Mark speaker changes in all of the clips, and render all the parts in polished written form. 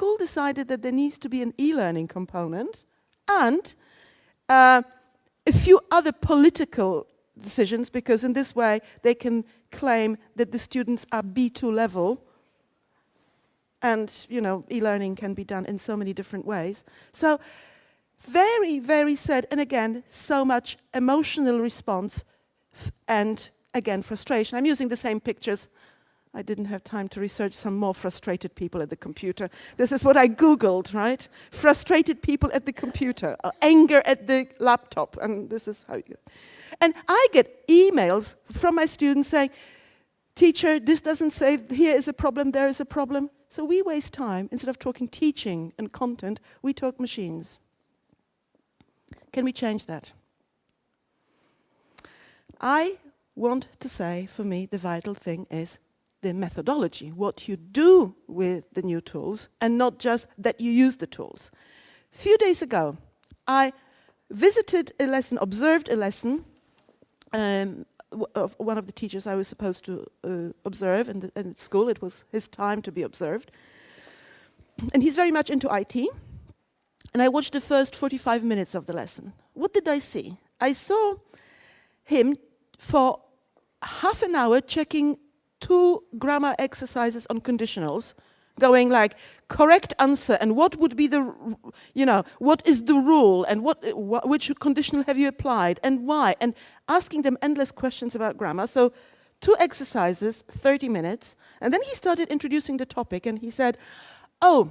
Speaker 1: school decided that there needs to be an e-learning component and a few other political decisions, because in this way they can claim that the students are B2 level, and e-learning can be done in so many different ways. So very, very sad, and again, so much emotional response and again, frustration. I'm using the same pictures. I didn't have time to research some more frustrated people at the computer. This is what I Googled, right? Frustrated people at the computer, anger at the laptop, and this is how you... And I get emails from my students saying, teacher, this doesn't say, here is a problem, there is a problem. So we waste time. Instead of talking teaching and content, we talk machines. Can we change that? I want to say, for me, the vital thing is the methodology, what you do with the new tools, and not just that you use the tools. A few days ago, I visited a lesson, observed a lesson of one of the teachers I was supposed to observe in school. It was his time to be observed. And he's very much into IT. And I watched the first 45 minutes of the lesson. What did I see? I saw him for half an hour checking 2 grammar exercises on conditionals, going like, correct answer, and what would be the, what is the rule, and which conditional have you applied, and why, and asking them endless questions about grammar. So 2 exercises, 30 minutes, and then he started introducing the topic, and he said, oh,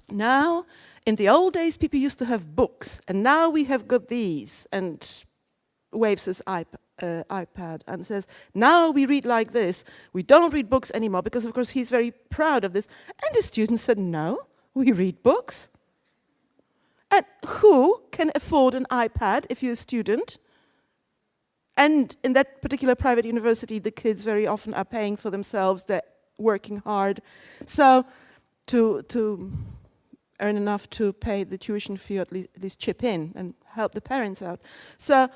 Speaker 1: now, in the old days, people used to have books, and now we have got these, and waves his iPad and says, now we read like this. We don't read books anymore, because of course he's very proud of this. And the student said, no, we read books. And who can afford an iPad if you're a student? And in that particular private university, the kids very often are paying for themselves, they're working hard. So to earn enough to pay the tuition fee, or at least chip in and help the parents out. So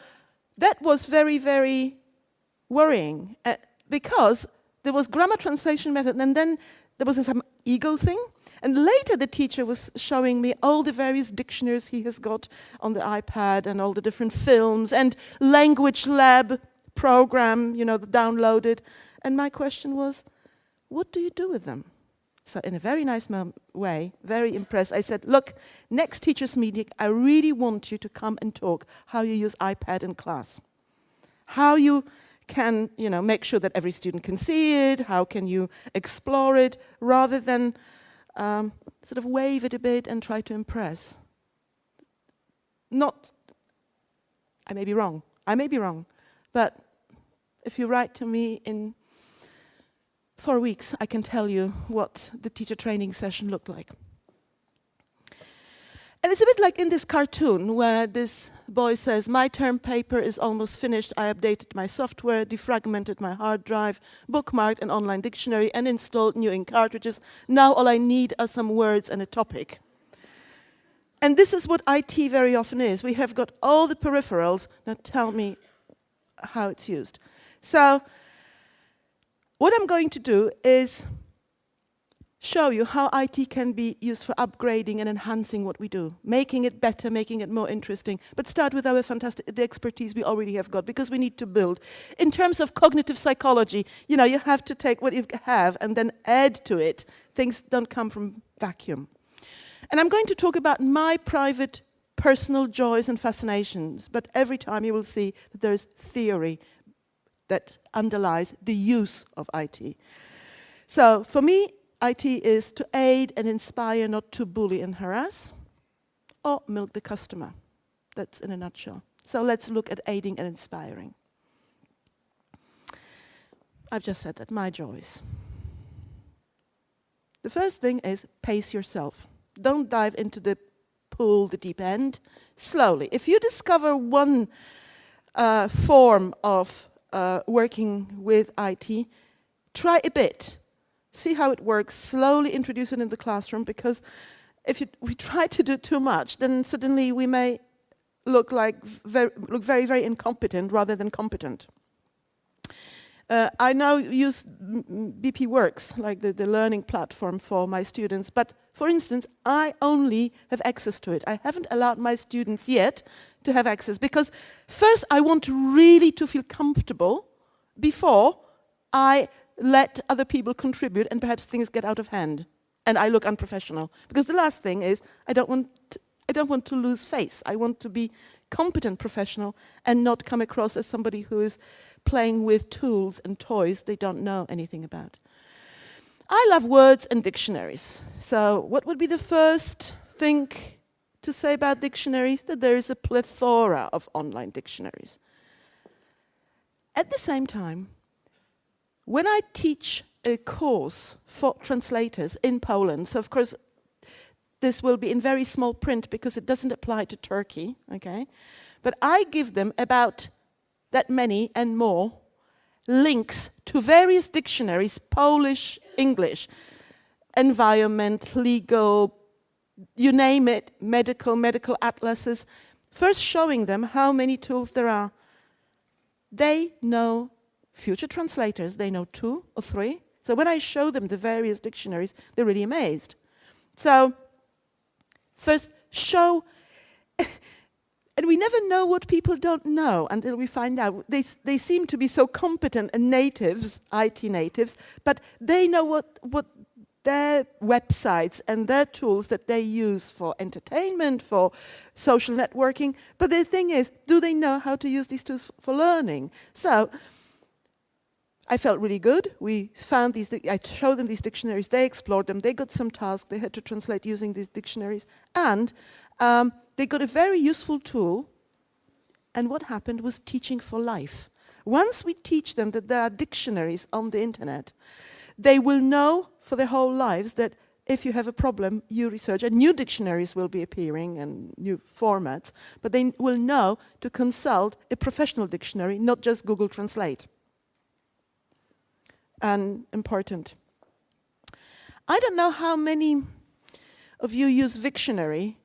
Speaker 1: that was very, very worrying, because there was grammar translation method, and then there was some ego thing. And later the teacher was showing me all the various dictionaries he has got on the iPad, and all the different films, and language lab program, downloaded. And my question was, what do you do with them? So in a very nice way, very impressed, I said, look, next teachers' meeting, I really want you to come and talk how you use iPad in class. How you can, make sure that every student can see it, how can you explore it, rather than sort of wave it a bit and try to impress. I may be wrong, but if you write to me in 4 weeks, I can tell you what the teacher training session looked like. And it's a bit like in this cartoon where this boy says, my term paper is almost finished. I updated my software, defragmented my hard drive, bookmarked an online dictionary, and installed new ink cartridges. Now all I need are some words and a topic. And this is what IT very often is. We have got all the peripherals. Now tell me how it's used. So what I'm going to do is show you how IT can be used for upgrading and enhancing what we do, making it better, making it more interesting, but start with our the expertise we already have got, because we need to build. In terms of cognitive psychology, you have to take what you have and then add to it. Things don't come from vacuum. And I'm going to talk about my private, personal joys and fascinations, but every time you will see that there is theory that underlies the use of IT. So for me, IT is to aid and inspire, not to bully and harass, or milk the customer. That's in a nutshell. So let's look at aiding and inspiring. I've just said that, my joys. The first thing is pace yourself. Don't dive into the pool, the deep end, slowly. If you discover one form of working with IT, try a bit. See how it works, slowly introduce it in the classroom, because if we try to do too much, then suddenly we may look very, very incompetent rather than competent. I now use BP Works, like the learning platform for my students. But for instance, I only have access to it. I haven't allowed my students yet to have access because first I want really to feel comfortable before I let other people contribute and perhaps things get out of hand and I look unprofessional. Because the last thing is I don't want to lose face. I want to be competent professional and not come across as somebody who is playing with tools and toys they don't know anything about. I love words and dictionaries. So what would be the first thing to say about dictionaries? That there is a plethora of online dictionaries. At the same time, when I teach a course for translators in Poland, so of course this will be in very small print because it doesn't apply to Turkey, okay? But I give them about that many and more links to various dictionaries, Polish, English, environment, legal, you name it, medical atlases, first showing them how many tools there are. They know, future translators, they know 2 or 3. So when I show them the various dictionaries, they're really amazed. So first show, and we never know what people don't know until we find out. They seem to be so competent and natives, IT natives, but they know what their websites and their tools that they use for entertainment, for social networking. But the thing is, do they know how to use these tools for learning? So I felt really good. We found these, I showed them these dictionaries, they explored them, they got some tasks they had to translate using these dictionaries, and they got a very useful tool, and what happened was teaching for life. Once we teach them that there are dictionaries on the internet, they will know for their whole lives that if you have a problem, you research, and new dictionaries will be appearing and new formats, but they will know to consult a professional dictionary, not just Google Translate. And important. I don't know how many of you use Wiktionary,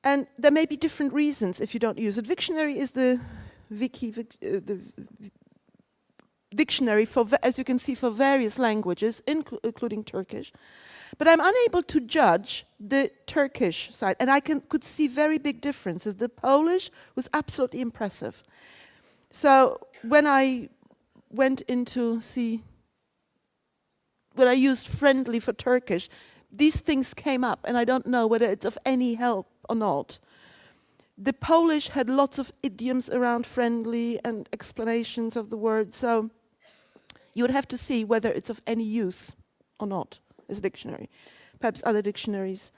Speaker 1: and there may be different reasons if you don't use it. Wiktionary is the dictionary for, as you can see, for various languages, including Turkish. But I'm unable to judge the Turkish side, and I could see very big differences. The Polish was absolutely impressive. So when I went in to see, when I used Friendly for Turkish, these things came up, and I don't know whether it's of any help or not. The Polish had lots of idioms around Friendly and explanations of the words, so you would have to see whether it's of any use or not as a dictionary. Perhaps other dictionaries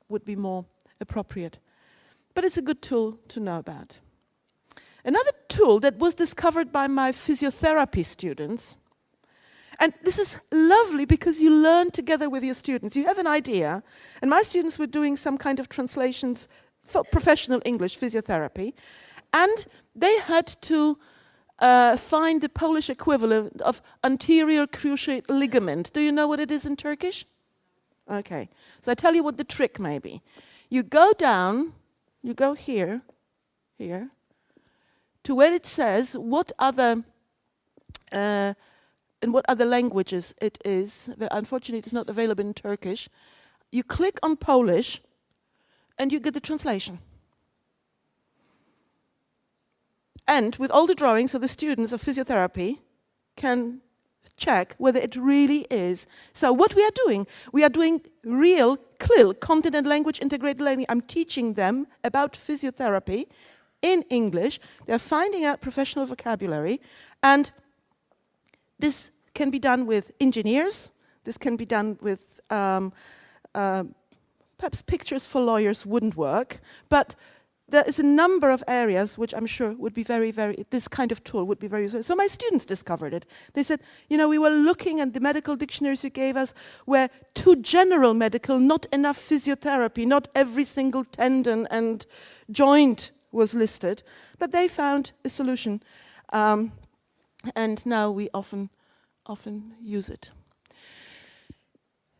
Speaker 1: would be more appropriate. But it's a good tool to know about. Another tool that was discovered by my physiotherapy students, and this is lovely because you learn together with your students. You have an idea, and my students were doing some kind of translations for professional English physiotherapy, and they had to find the Polish equivalent of anterior cruciate ligament. Do you know what it is in Turkish? Okay, so I tell you what the trick may be. You go down, you go here, to where it says what other in what other languages it is. Well, unfortunately, it's not available in Turkish. You click on Polish, and you get the translation. And with all the drawings, so the students of physiotherapy can check whether it really is. So what we are doing real CLIL, content and language integrated learning. I'm teaching them about physiotherapy in English. They're finding out professional vocabulary, and this can be done with engineers. This can be done with perhaps pictures for lawyers wouldn't work, but there is a number of areas which I'm sure would be this kind of tool would be very useful. So my students discovered it. They said, you know, we were looking at the medical dictionaries you gave us were too general medical, not enough physiotherapy, not every single tendon and joint was listed, but they found a solution, and now we often use it.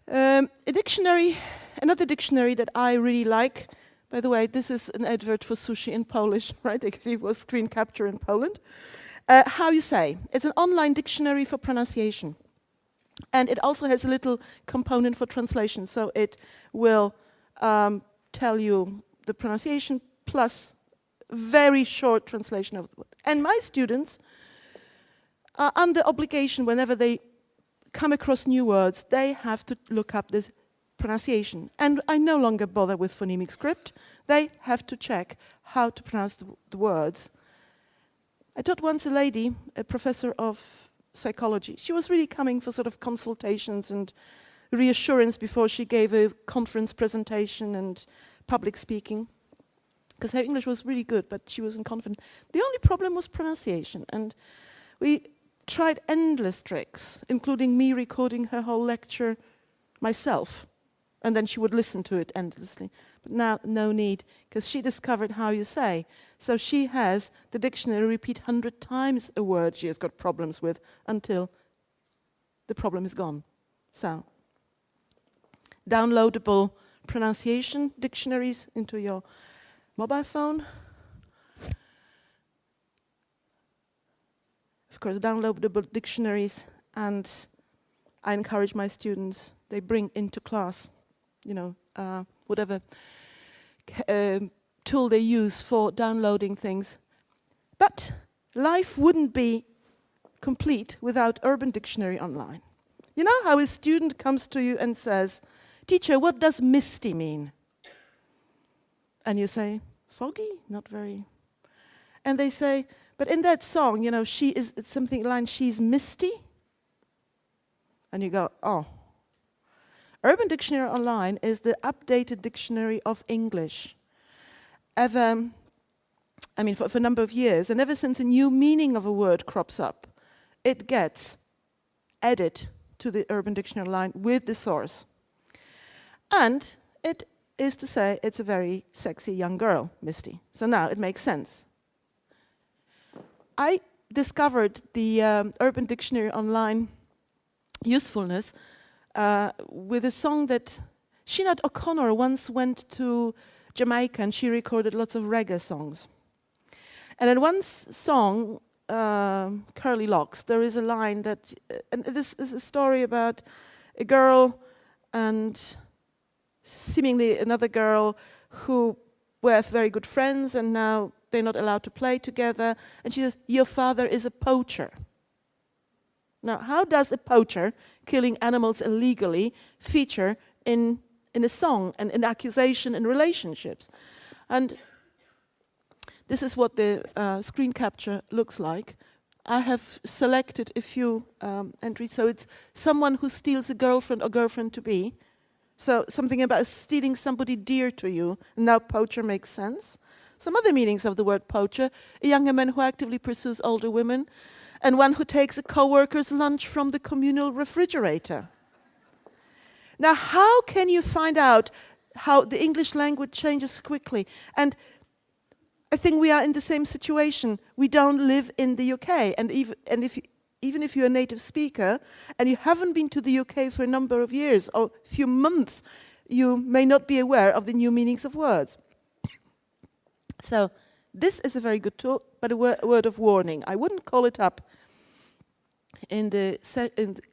Speaker 1: Another dictionary that I really like, by the way, this is an advert for sushi in Polish, right? You can see it was screen capture in Poland. How you say. It's an online dictionary for pronunciation. And it also has a little component for translation. So it will tell you the pronunciation plus very short translation of the word. And my students are under obligation whenever they come across new words, they have to look up this pronunciation. And I no longer bother with phonemic script. They have to check how to pronounce the words. I taught once a lady, a professor of psychology. She was really coming for sort of consultations and reassurance before she gave a conference presentation and public speaking. Because her English was really good, but she wasn't confident. The only problem was pronunciation. And we tried endless tricks, including me recording her whole lecture myself. And then she would listen to it endlessly. But now, no need, because she discovered how you say. So she has the dictionary repeat 100 times a word she has got problems with until the problem is gone. So, downloadable pronunciation dictionaries into your mobile phone. Of course, downloadable dictionaries, and I encourage my students, they bring into class, whatever tool they use for downloading things. But life wouldn't be complete without Urban Dictionary Online. You know how a student comes to you and says, "Teacher, what does misty mean?" And you say, "Foggy? Not very." And they say, "But in that song, it's something like, she's misty." And you go, "Oh." Urban Dictionary Online is the updated dictionary of English. For a number of years, and ever since a new meaning of a word crops up, it gets added to the Urban Dictionary Online with the source. And it is to say, it's a very sexy young girl, Misty. So now it makes sense. I discovered the Urban Dictionary Online usefulness with a song that Sinead O'Connor once went to Jamaica and she recorded lots of reggae songs. And in one song, Curly Locks, there is a line that, and this is a story about a girl and seemingly another girl who were very good friends and now they're not allowed to play together. And she says, "Your father is a poacher." Now, how does a poacher killing animals illegally feature in a song and an accusation in relationships? And this is what the screen capture looks like. I have selected a few entries. So it's someone who steals a girlfriend or girlfriend-to-be. So something about stealing somebody dear to you. Now poacher makes sense. Some other meanings of the word poacher: a younger man who actively pursues older women, and one who takes a co-worker's lunch from the communal refrigerator. Now, how can you find out how the English language changes quickly? And I think we are in the same situation. We don't live in the UK, and even if you're a native speaker and you haven't been to the UK for a number of years or a few months, you may not be aware of the new meanings of words. So this is a very good tool, but a word of warning. I wouldn't call it up in the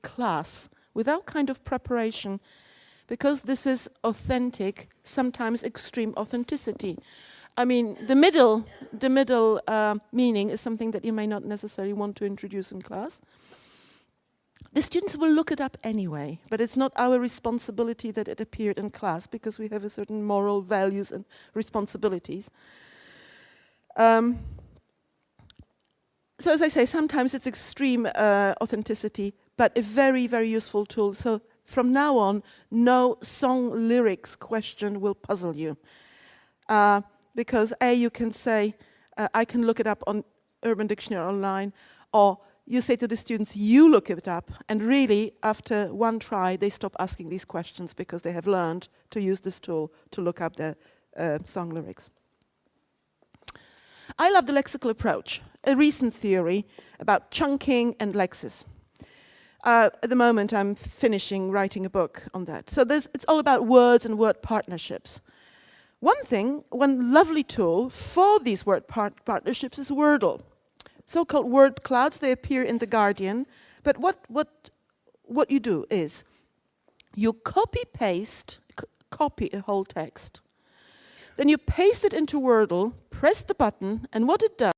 Speaker 1: class without kind of preparation, because this is authentic, sometimes extreme authenticity. I mean, the middle meaning is something that you may not necessarily want to introduce in class. The students will look it up anyway, but it's not our responsibility that it appeared in class, because we have a certain moral values and responsibilities. So as I say, sometimes it's extreme authenticity, but a very, very useful tool. So from now on, no song lyrics question will puzzle you. Because you can say, I can look it up on Urban Dictionary Online, or you say to the students, you look it up, and really, after one try, they stop asking these questions because they have learned to use this tool to look up their song lyrics. I love the lexical approach, a recent theory about chunking and lexis. At the moment, I'm finishing writing a book on that. So it's all about words and word partnerships. One lovely tool for these word partnerships is Wordle. so-called word clouds. They appear in The Guardian. But what you do is you copy a whole text. Then you paste it into Wordle, press the button, and what it does